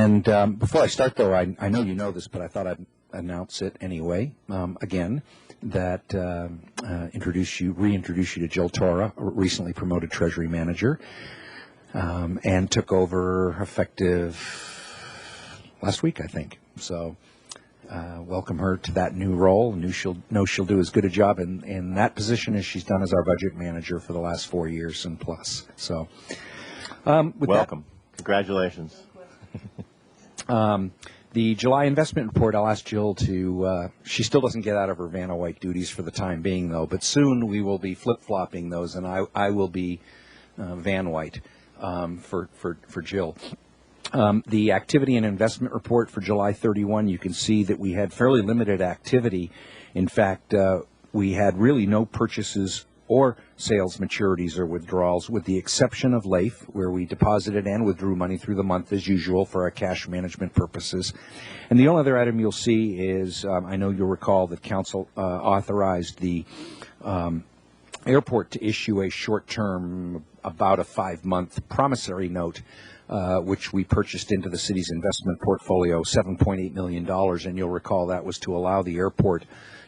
And before I start, though, I know you know this, but I thought I'd announce it anyway. Again, that reintroduce you to Jill Tora, recently promoted Treasury Manager, and took over effective last week, I think. So welcome her to that new role. She'll do as good a job in that position as she's done as our budget manager for the last 4 years and plus. So welcome. Congratulations. The July investment report, I'll ask Jill to, she still doesn't get out of her Vanna White duties for the time being, though, but soon we will be flip-flopping those, and I will be Van White for Jill. The activity and investment report for July 31, you can see that we had fairly limited activity. In fact, we had really no purchases or sales maturities or withdrawals, with the exception of LAIF, where we deposited and withdrew money through the month as usual for our cash management purposes. And the only other item you'll see is, I know you'll recall that Council authorized the airport to issue a short-term, about a 5-month promissory note, which we purchased into the city's investment portfolio, $7.8 million. And you'll recall that was to allow the airport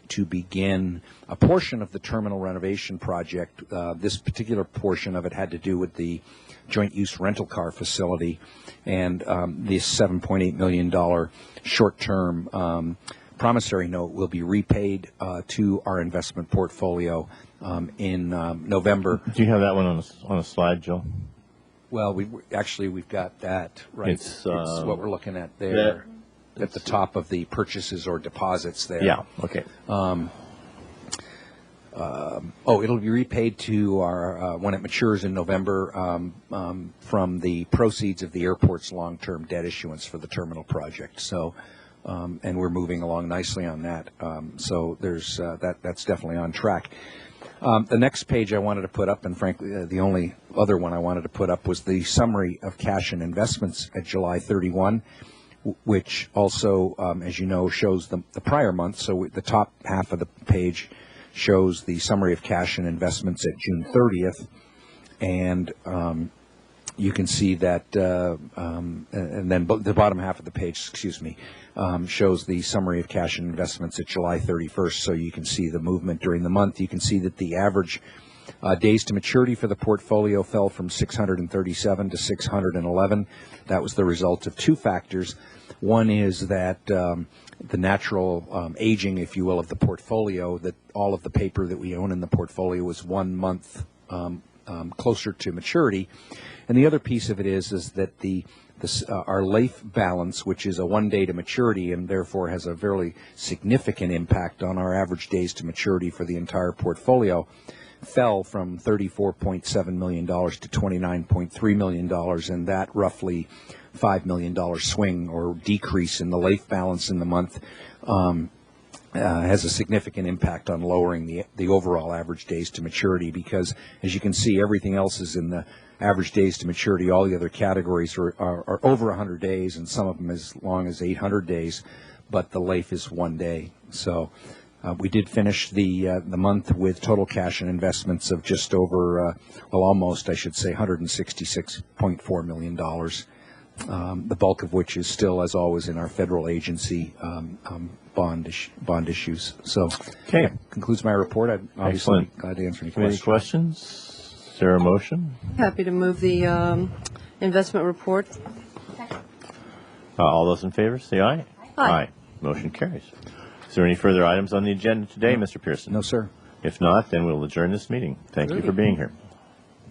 to begin a portion of the terminal renovation project. This particular portion of it had to do with the joint use rental car facility, and this $7.8 million short-term promissory note will be repaid to our investment portfolio in November. Do you have that one on a slide, Joe? Well, we've got that right. It's what we're looking at there. At the top of the purchases or deposits there. Yeah, okay. It'll be repaid to our, when it matures in November, from the proceeds of the airport's long-term debt issuance for the terminal project. So, and we're moving along nicely on that. So there's that's definitely on track. The next page I wanted to put up, and frankly, the only other one I wanted to put up, was the summary of cash and investments at July 31. Which also, as you know, shows the prior month. So the top half of the page shows the summary of cash and investments at June 30th. And you can see that, and then the bottom half of the page, shows the summary of cash and investments at July 31st. So you can see the movement during the month. You can see that the average days to maturity for the portfolio fell from 637 to 611. That was the result of two factors. One is that the natural aging, if you will, of the portfolio, that all of the paper that we own in the portfolio is 1 month closer to maturity. And the other piece of it is that our LAIF balance, which is a 1 day to maturity and therefore has a very significant impact on our average days to maturity for the entire portfolio, fell from $34.7 million to $29.3 million, and that roughly $5 million swing or decrease in the LAIF balance in the month has a significant impact on lowering the overall average days to maturity, because, as you can see, everything else is in the average days to maturity. All the other categories are over 100 days, and some of them as long as 800 days, but the LAIF is 1 day. So we did finish the month with total cash and investments of just over, almost, I should say, $166.4 million, the bulk of which is still, as always, in our federal agency bond issues. So that concludes my report. I'd obviously be glad to answer any questions. Any questions? Is there a motion? Happy to move the investment report. All those in favor, say aye. Aye. Motion carries. Is there any further items on the agenda today, Mr. Pearson? No, sir. If not, then we'll adjourn this meeting. Thank you for being here.